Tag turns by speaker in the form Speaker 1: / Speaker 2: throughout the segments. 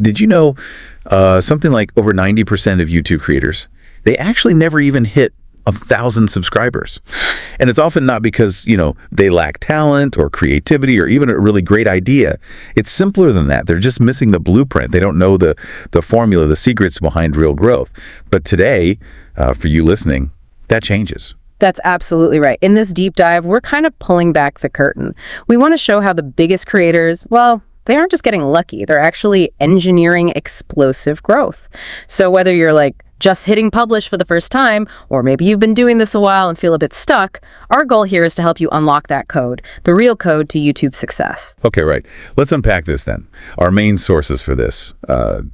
Speaker 1: Did you know something like over 90% of YouTube creators, they actually never even hit 1,000 subscribers. And it's often not because, they lack talent or creativity or even a really great idea. It's simpler than that. They're just missing the blueprint. They don't know the formula, the secrets behind real growth. But today, for you listening, that changes.
Speaker 2: That's absolutely right. In this deep dive, we're kind of pulling back the curtain. We want to show how the biggest creators, well, they aren't just getting lucky. They're actually engineering explosive growth. So whether you're just hitting publish for the first time, or maybe you've been doing this a while and feel a bit stuck, our goal here is to help you unlock that code, the real code to YouTube success.
Speaker 1: Okay, right. Let's unpack this then. Our main sources for this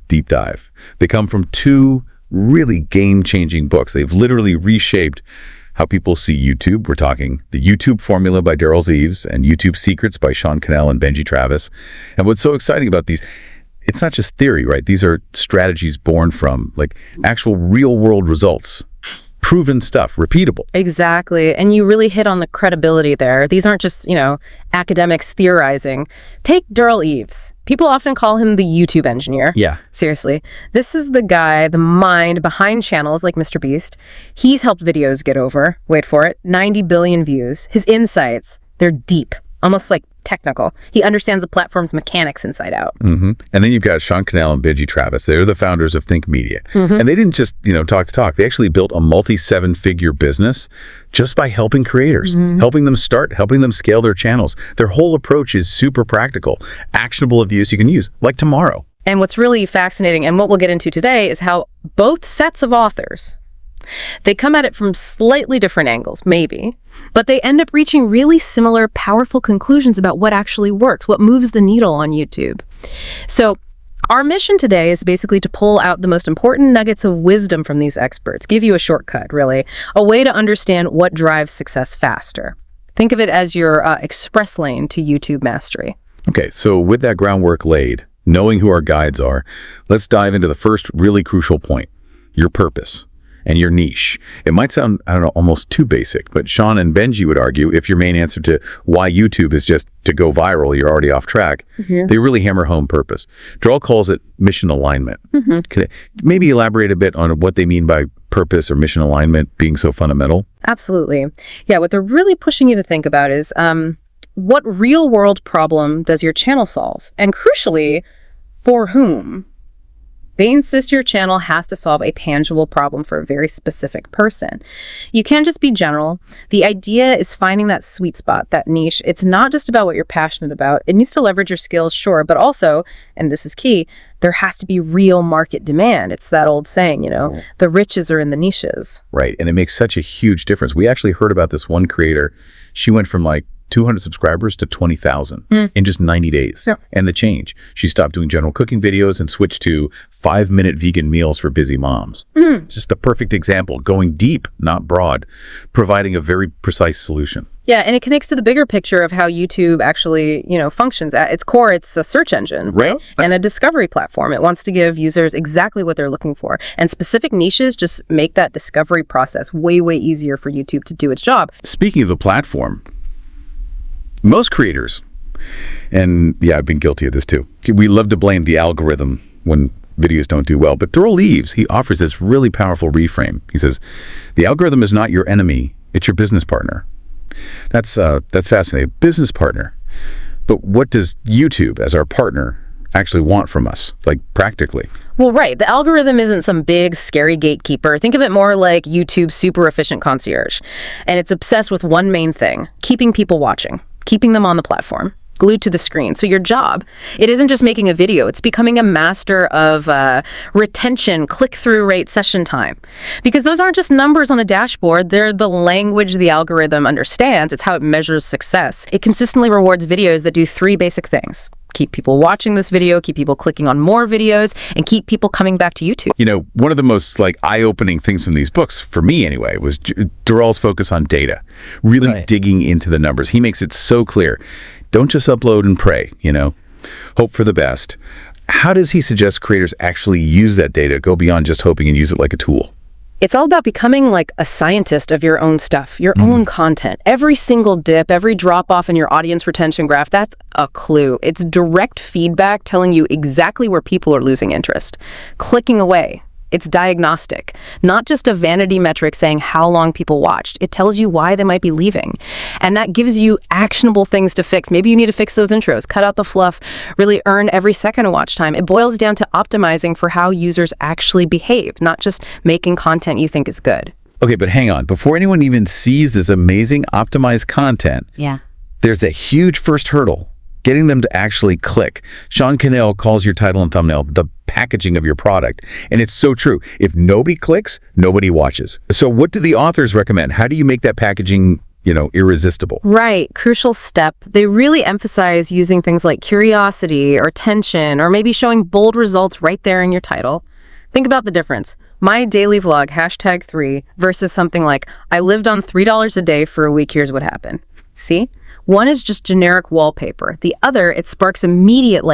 Speaker 1: deep dive, they come from two really game-changing books. They've literally reshaped how people see YouTube. We're talking The YouTube Formula by Derral and YouTube Secrets by Cannell and Benji Travis. And what's so exciting about these, it's not just theory, right? These are strategies born from actual real-world results. Proven stuff, repeatable.
Speaker 2: Exactly. And you really hit on the credibility there. These aren't just, academics theorizing. Take Derral. People often call him the YouTube engineer.
Speaker 1: Yeah.
Speaker 2: Seriously. This is the guy, the mind behind channels like Mr. Beast. He's helped videos get over, wait for it, 90 billion views. His insights, they're deep, almost technical. He understands the platform's mechanics inside out.
Speaker 1: Mm-hmm. And then you've got Cannell and Benji Travis. They're the founders of Think Media. Mm-hmm. And they didn't just, talk the talk. They actually built a multi-7-figure business just by helping creators, helping them start, helping them scale their channels. Their whole approach is super practical, actionable abuse you can use, like tomorrow.
Speaker 2: And what's really fascinating, and what we'll get into today, is how both sets of authors, they come at it from slightly different angles, maybe, but they end up reaching really similar, powerful conclusions about what actually works, what moves the needle on YouTube. So our mission today is basically to pull out the most important nuggets of wisdom from these experts, give you a shortcut, really, a way to understand what drives success faster. Think of it as your express lane to YouTube mastery.
Speaker 1: Okay, so with that groundwork laid, knowing who our guides are, let's dive into the first really crucial point, your purpose and your niche. It might sound, almost too basic, but Sean and Benji would argue if your main answer to why YouTube is just to go viral, you're already off track. Mm-hmm. They really hammer home purpose. Derral calls it mission alignment. Mm-hmm. Could maybe elaborate a bit on what they mean by purpose or mission alignment being so fundamental?
Speaker 2: Absolutely. Yeah, what they're really pushing you to think about is what real-world problem does your channel solve? And crucially, for whom? They insist your channel has to solve a tangible problem for a very specific person. You can't just be general. The idea is finding that sweet spot, that niche. It's not just about what you're passionate about. It needs to leverage your skills, sure, but also, and this is key, there has to be real market demand. It's that old saying, the riches are in the niches.
Speaker 1: Right, and it makes such a huge difference. We actually heard about this one creator. She went from 200 subscribers to 20,000 in just 90 days. Yeah. And the change. She stopped doing general cooking videos and switched to 5-minute vegan meals for busy moms. Just a perfect example, going deep, not broad, providing a very precise solution.
Speaker 2: Yeah, and it connects to the bigger picture of how YouTube actually, functions. At its core, it's a search engine, right? And a discovery platform. It wants to give users exactly what they're looking for. And specific niches just make that discovery process way, way easier for YouTube to do its job.
Speaker 1: Speaking of the platform, most creators, and yeah, I've been guilty of this too, we love to blame the algorithm when videos don't do well. But Derral, he offers this really powerful reframe. He says, the algorithm is not your enemy, it's your business partner. That's fascinating. Business partner. But what does YouTube, as our partner, actually want from us, practically?
Speaker 2: Well, right. The algorithm isn't some big, scary gatekeeper. Think of it more like YouTube's super efficient concierge. And it's obsessed with one main thing, keeping people watching, keeping them on the platform, glued to the screen. So your job, it isn't just making a video, it's becoming a master of retention, click-through rate, session time. Because those aren't just numbers on a dashboard, they're the language the algorithm understands. It's how it measures success. It consistently rewards videos that do 3 basic things. Keep people watching this video, keep people clicking on more videos, and keep people coming back to YouTube.
Speaker 1: One of the most eye-opening things from these books, for me anyway, was Derral's focus on data, really digging into the numbers. He makes it so clear. Don't just upload and pray, hope for the best. How does he suggest creators actually use that data, go beyond just hoping and use it like a tool?
Speaker 2: It's all about becoming like a scientist of your own stuff, your own content. Every single dip, every drop off in your audience retention graph, that's a clue. It's direct feedback telling you exactly where people are losing interest. Clicking away. It's diagnostic, not just a vanity metric saying how long people watched. It tells you why they might be leaving. And that gives you actionable things to fix. Maybe you need to fix those intros, cut out the fluff, really earn every second of watch time. It boils down to optimizing for how users actually behave, not just making content you think is good.
Speaker 1: Okay, but hang on. Before anyone even sees this amazing optimized content, there's a huge first hurdle. Getting them to actually click. Sean Cannell calls your title and thumbnail the packaging of your product. And it's so true. If nobody clicks, nobody watches. So what do the authors recommend? How do you make that packaging, irresistible?
Speaker 2: Right. Crucial step. They really emphasize using things like curiosity or tension, or maybe showing bold results right there in your title. Think about the difference. My daily vlog, #3, versus something like, I lived on $3 a day for a week, here's what happened. See? One is just generic wallpaper. The other, it sparks immediate,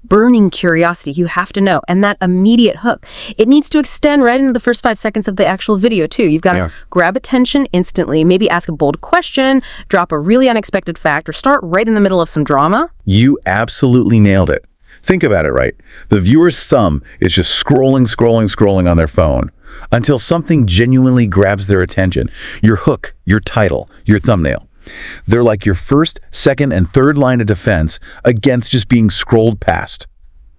Speaker 2: burning curiosity. You have to know. And that immediate hook, it needs to extend right into the first 5 seconds of the actual video, too. You've got to grab attention instantly, maybe ask a bold question, drop a really unexpected fact, or start right in the middle of some drama.
Speaker 1: You absolutely nailed it. Think about it, right? The viewer's thumb is just scrolling on their phone until something genuinely grabs their attention. Your hook, your title, your thumbnail. They're like your first, second, and third line of defense against just being scrolled past.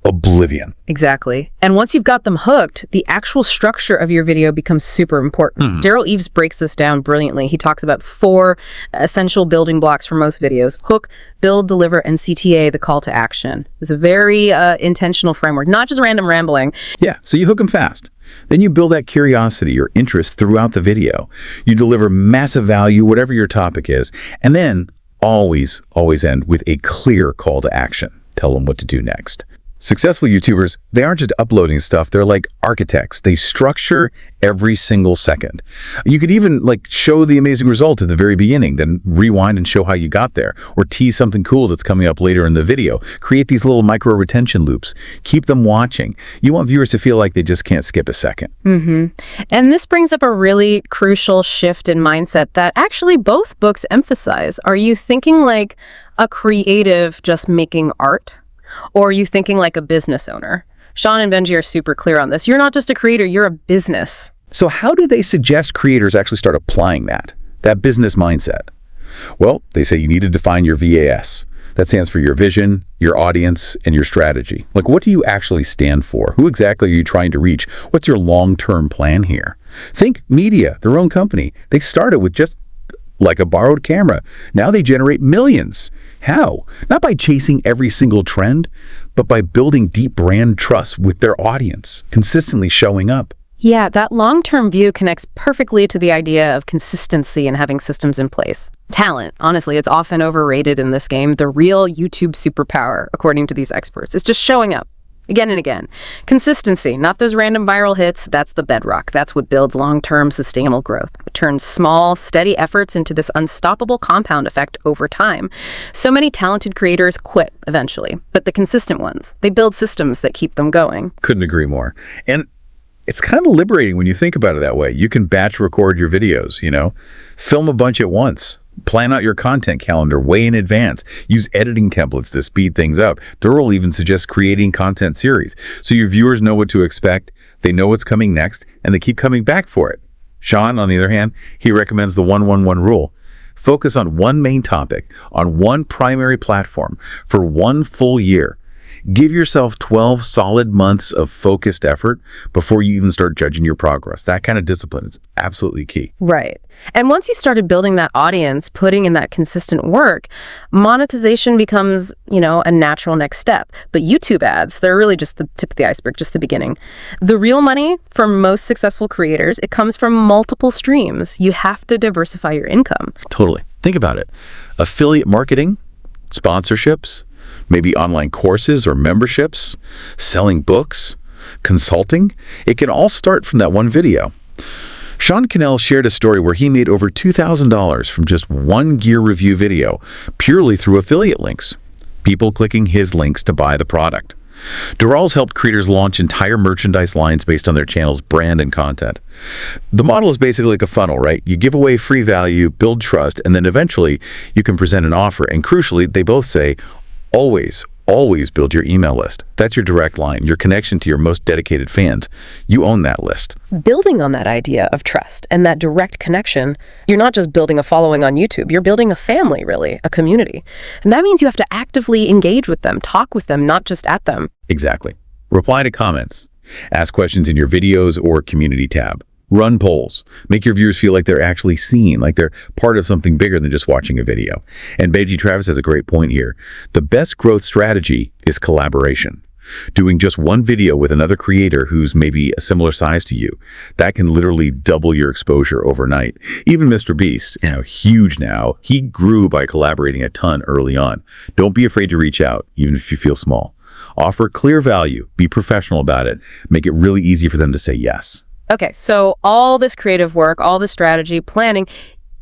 Speaker 1: Oblivion.
Speaker 2: Exactly. And once you've got them hooked, the actual structure of your video becomes super important. Derral Eves breaks this down brilliantly. He talks about 4 essential building blocks for most videos: hook, build, deliver, and CTA, the call to action. It's a very intentional framework, not just random rambling.
Speaker 1: Yeah, so you hook them fast. Then you build that curiosity or interest throughout the video. You deliver massive value, whatever your topic is, and then always end with a clear call to action. Tell them what to do next. Successful YouTubers, they aren't just uploading stuff, they're like architects. They structure every single second. You could even show the amazing result at the very beginning, then rewind and show how you got there, or tease something cool that's coming up later in the video. Create these little micro retention loops. Keep them watching. You want viewers to feel like they just can't skip a second.
Speaker 2: And this brings up a really crucial shift in mindset that actually both books emphasize. Are you thinking like a creative just making art? Or are you thinking like a business owner? Sean and Benji are super clear on this. You're not just a creator, you're a business.
Speaker 1: So how do they suggest creators actually start applying that business mindset? Well, they say you need to define your VAS. That stands for your vision, your audience, and your strategy. What do you actually stand for? Who exactly are you trying to reach? What's your long-term plan here? Think media, their own company. They started with just like a borrowed camera. Now they generate millions. How? Not by chasing every single trend, but by building deep brand trust with their audience, consistently showing up.
Speaker 2: Yeah, that long-term view connects perfectly to the idea of consistency and having systems in place. Talent, honestly, it's often overrated in this game. The real YouTube superpower, according to these experts, is just showing up. Again and again. Consistency, not those random viral hits, that's the bedrock. That's what builds long-term sustainable growth. It turns small, steady efforts into this unstoppable compound effect over time. So many talented creators quit eventually, but the consistent ones, they build systems that keep them going.
Speaker 1: Couldn't agree more. And it's kind of liberating when you think about it that way. You can batch record your videos, film a bunch at once. Plan out your content calendar way in advance. Use editing templates to speed things up. Derral even suggests creating content series so your viewers know what to expect, they know what's coming next, and they keep coming back for it. Sean, on the other hand, he recommends the 1-1-1 rule. Focus on one main topic, on one primary platform, for one full year. Give yourself 12 solid months of focused effort before you even start judging your progress. That kind of discipline is absolutely key.
Speaker 2: Right. And once you started building that audience, putting in that consistent work, monetization becomes, a natural next step. But YouTube ads, they're really just the tip of the iceberg, just the beginning. The real money for most successful creators, it comes from multiple streams. You have to diversify your income.
Speaker 1: Totally. Think about it. Affiliate marketing, sponsorships, maybe online courses or memberships, selling books, consulting. It can all start from that one video. Sean Cannell shared a story where he made over $2,000 from just one gear review video, purely through affiliate links. People clicking his links to buy the product. Derral's helped creators launch entire merchandise lines based on their channel's brand and content. The model is basically like a funnel, right? You give away free value, build trust, and then eventually you can present an offer. And crucially, they both say, always build your email list. That's your direct line, your connection to your most dedicated fans. You own that list.
Speaker 2: Building on that idea of trust and that direct connection, you're not just building a following on YouTube, you're building a family, really, a community. And that means you have to actively engage with them, talk with them, not just at them.
Speaker 1: Exactly. Reply to comments. Ask questions in your videos or community tab. Run polls. Make your viewers feel like they're actually seen, like they're part of something bigger than just watching a video. And Benji Travis has a great point here. The best growth strategy is collaboration. Doing just one video with another creator who's maybe a similar size to you, that can literally double your exposure overnight. Even Mr. Beast, huge now, he grew by collaborating a ton early on. Don't be afraid to reach out, even if you feel small. Offer clear value, be professional about it, make it really easy for them to say yes.
Speaker 2: Okay, so all this creative work, all this strategy, planning,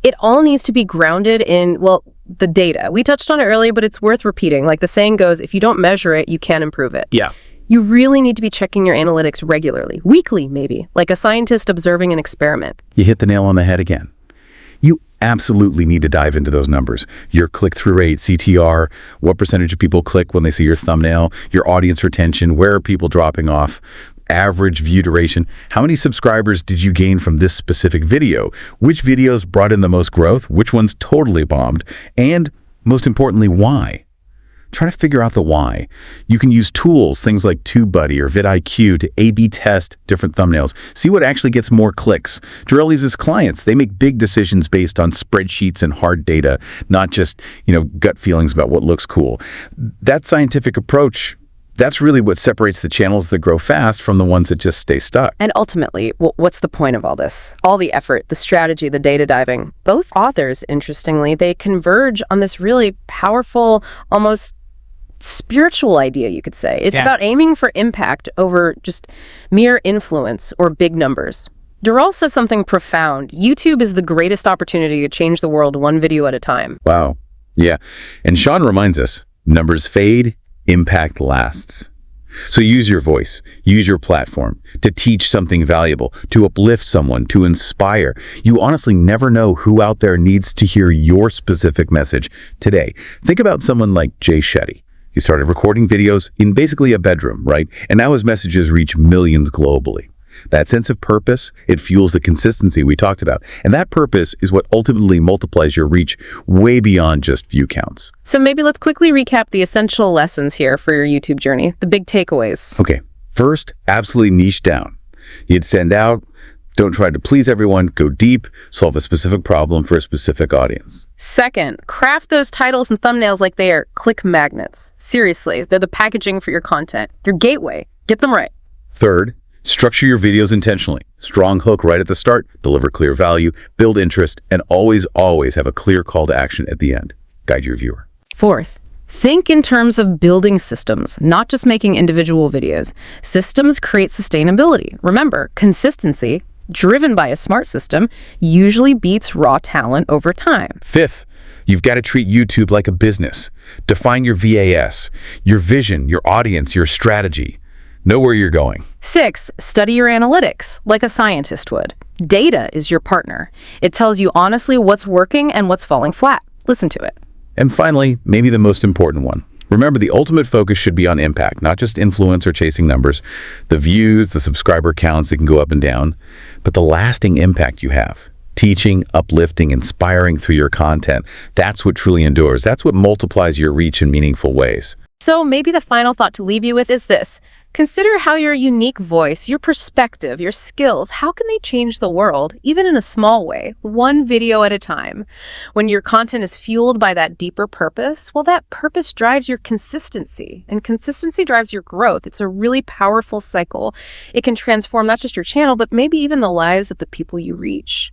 Speaker 2: it all needs to be grounded in, well, the data. We touched on it earlier, but it's worth repeating. Like the saying goes, if you don't measure it, you can't improve it.
Speaker 1: Yeah.
Speaker 2: You really need to be checking your analytics regularly, weekly maybe, like a scientist observing an experiment.
Speaker 1: You hit the nail on the head again. You absolutely need to dive into those numbers. Your click-through rate, CTR, what percentage of people click when they see your thumbnail, your audience retention, where are people dropping off, average view duration, how many subscribers did you gain from this specific video, which videos brought in the most growth, which ones totally bombed, and most importantly, why? Try to figure out the why. You can use tools, things like TubeBuddy or vidIQ, to A/B test different thumbnails. See what actually gets more clicks. Derral uses clients. They make big decisions based on spreadsheets and hard data, not just, gut feelings about what looks cool. That scientific approach, that's really what separates the channels that grow fast from the ones that just stay stuck.
Speaker 2: And ultimately, what's the point of all this? All the effort, the strategy, the data diving. Both authors, interestingly, they converge on this really powerful, almost spiritual idea, you could say. It's about aiming for impact over just mere influence or big numbers. Derral says something profound. YouTube is the greatest opportunity to change the world one video at a time.
Speaker 1: Wow. Yeah. And Sean reminds us, numbers fade, impact lasts. So use your voice, use your platform to teach something valuable, to uplift someone, to inspire. You honestly never know who out there needs to hear your specific message today. Think about someone like Jay Shetty. He started recording videos in basically a bedroom, right? And now his messages reach millions globally. That sense of purpose, it fuels the consistency we talked about. And that purpose is what ultimately multiplies your reach way beyond just view counts.
Speaker 2: So maybe let's quickly recap the essential lessons here for your YouTube journey, the big takeaways.
Speaker 1: Okay, first, absolutely niche down. You'd send out, don't try to please everyone, go deep, solve a specific problem for a specific audience.
Speaker 2: Second, craft those titles and thumbnails like they are click magnets. Seriously, they're the packaging for your content, your gateway. Get them right.
Speaker 1: Third, structure your videos intentionally. Strong hook right at the start, deliver clear value, build interest, and always have a clear call to action at the end. Guide your viewer.
Speaker 2: Fourth, think in terms of building systems, not just making individual videos. Systems create sustainability. Remember, consistency, driven by a smart system, usually beats raw talent over time.
Speaker 1: Fifth, you've got to treat YouTube like a business. Define your VAS, your vision, your audience, your strategy. Know where you're going.
Speaker 2: Sixth, study your analytics like a scientist would. Data is your partner. It tells you honestly what's working and what's falling flat. Listen to it.
Speaker 1: And finally, maybe the most important one. Remember, the ultimate focus should be on impact, not just influence or chasing numbers. The views, the subscriber counts, they can go up and down, but the lasting impact you have. Teaching, uplifting, inspiring through your content. That's what truly endures. That's what multiplies your reach in meaningful ways.
Speaker 2: So maybe the final thought to leave you with is this. Consider how your unique voice, your perspective, your skills, how can they change the world, even in a small way, one video at a time? When your content is fueled by that deeper purpose, well, that purpose drives your consistency, and consistency drives your growth. It's a really powerful cycle. It can transform not just your channel, but maybe even the lives of the people you reach.